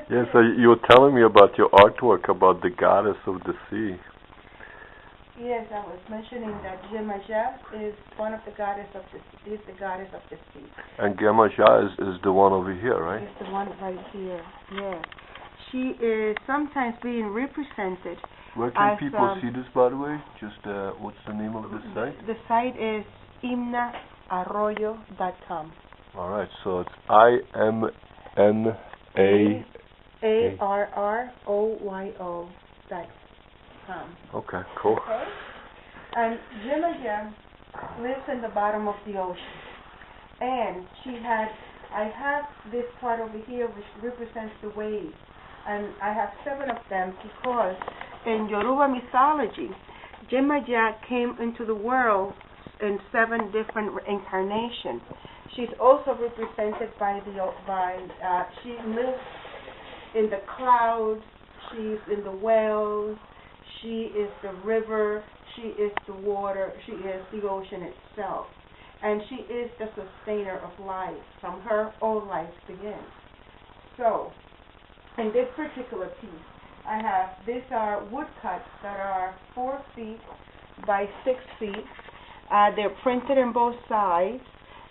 Yeah, so you were telling me about your artwork about the goddess of the sea. Yes, I was mentioning that Jemaja is one of the goddess of the sea. And Gemaja is the one over here, right? It's the one right here. Yes. She is sometimes being represented. Where can people see this, by the way? Just what's the name of the site? The site is imnaarroyo.com. All right, so it's IMNAARROYO.com. Okay, cool. Okay? And Jemaja lives in the bottom of the ocean. And I have this part over here which represents the waves. And I have 7 of them because in Yoruba mythology, Jemaja came into the world in 7 different incarnations. She's also represented she lives in the clouds, she's in the wells, she is the river, she is the water, she is the ocean itself. And she is the sustainer of life. From her, all life begins. So, in this particular piece, these are woodcuts that are 4 feet by 6 feet. They're printed on both sides,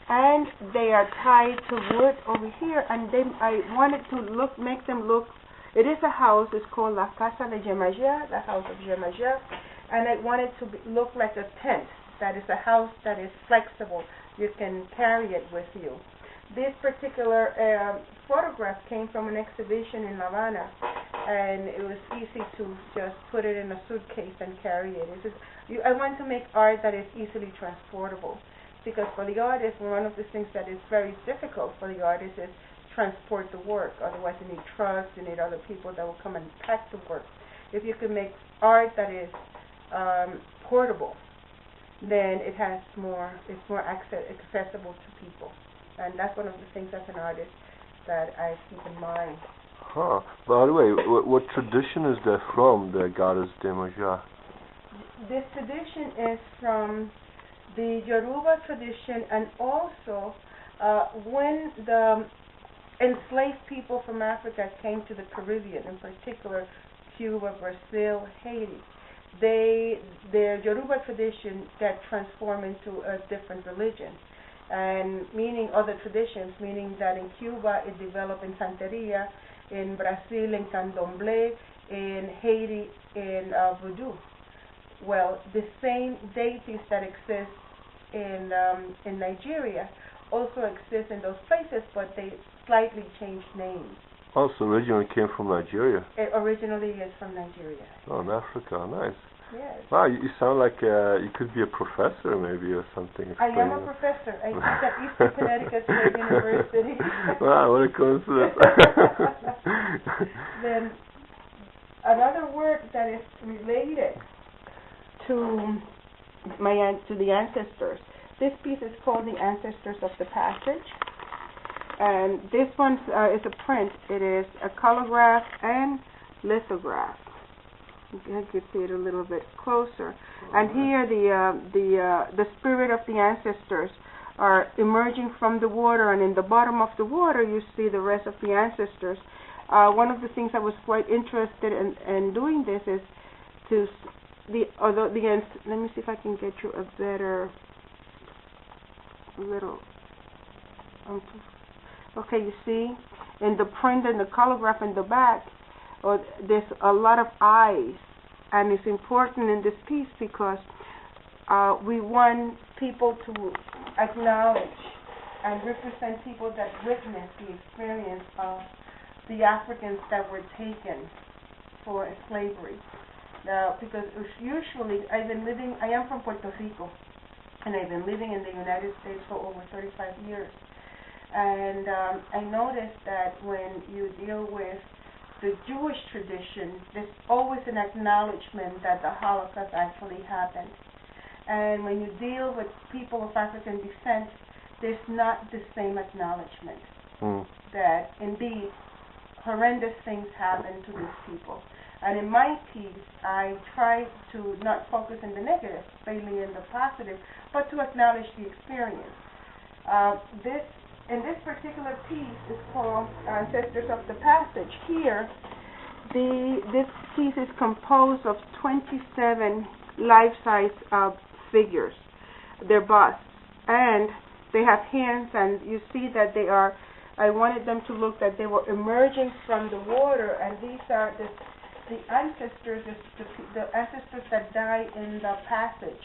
and they are tied to wood over here. And then I wanted to make them look. It is a house. It's called La Casa de Jemaja, the house of Jemaja, and I wanted to look like a tent. That is a house that is flexible. You can carry it with you. This particular photograph came from an exhibition in La Habana, and it was easy to just put it in a suitcase and carry it. I want to make art that is easily transportable, because for the artist, one of the things that is very difficult for the artist is transport the work. Otherwise, you need trucks, you need other people that will come and pack the work. If you can make art that is portable, then it's more accessible to people. And that's one of the things as an artist that I keep in mind. Huh. By the way, what tradition is that from, the goddess Jemaja? This tradition is from the Yoruba tradition, and also when the enslaved people from Africa came to the Caribbean, in particular Cuba, Brazil, Haiti, their Yoruba tradition got transformed into a different religion, and meaning other traditions, meaning that in Cuba it developed in Santeria, in Brazil in Candomblé, in Haiti in Voodoo. Well, the same deities that exist in Nigeria also exist in those places, but they slightly changed names. Also, originally came from Nigeria. It originally is from Nigeria. Oh, in Africa, nice. Yes. Wow, you sound like you could be a professor, maybe, or something. I am a professor. I teach at Eastern Connecticut State University. Wow, what a coincidence. Then another work that is related to the ancestors. This piece is called The Ancestors of the Passage. And this one is a print. It is a colorgraph and lithograph. I could see it a little bit closer. And here the spirit of the ancestors are emerging from the water, and in the bottom of the water you see the rest of the ancestors. One of the things I was quite interested in doing this is let me see if I can get you a better little. Okay, you see in the print and the colorgraph in the back, there's a lot of eyes, and it's important in this piece because we want people to acknowledge and represent people that witnessed the experience of the Africans that were taken for slavery. Because usually I am from Puerto Rico, and I've been living in the United States for over 35 years. And I noticed that when you deal with the Jewish tradition, there's always an acknowledgement that the Holocaust actually happened. And when you deal with people of African descent, there's not the same acknowledgement that indeed horrendous things happen to these people. And in my piece, I try to not focus on the negative, mainly in the positive, but to acknowledge the experience. This And this particular piece is called Ancestors of the Passage. Here, this piece is composed of 27 life-size figures. They're busts, and they have hands, and you see that they are. I wanted them to look that they were emerging from the water, and these are the ancestors, the ancestors that died in the passage.